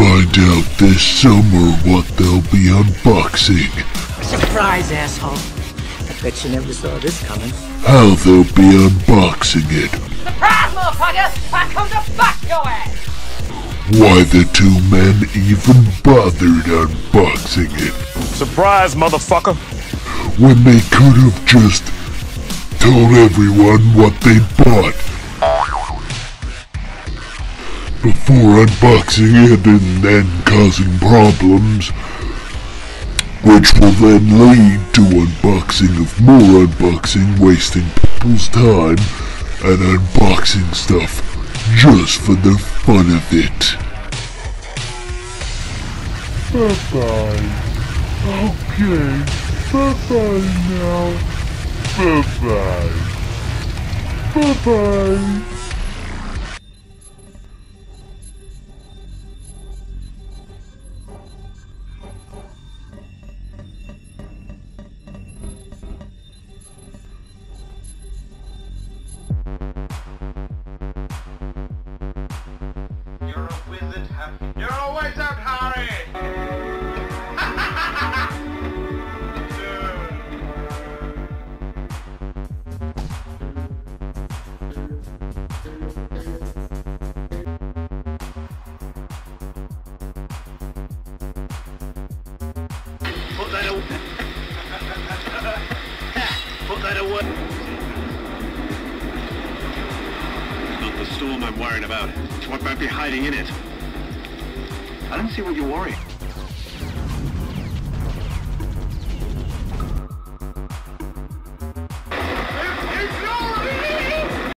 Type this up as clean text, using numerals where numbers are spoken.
Find out this summer what they'll be unboxing. Surprise, asshole. I bet you never saw this coming. How they'll be unboxing it. Surprise, motherfucker! I come to fuck your ass! Why the two men even bothered unboxing it. Surprise, motherfucker! When they could have just told everyone what they bought. Before unboxing it and then causing problems, which will then lead to unboxing of more unboxing, wasting people's time, and unboxing stuff just for the fun of it. Bye-bye. Okay, bye-bye now. Bye-bye. Bye-bye. You're a wizard, Harry. You're a wizard, Harry! Put that away. Put that away. It's not the storm I'm worried about. It's what might be hiding in it. I don't see what you're worried.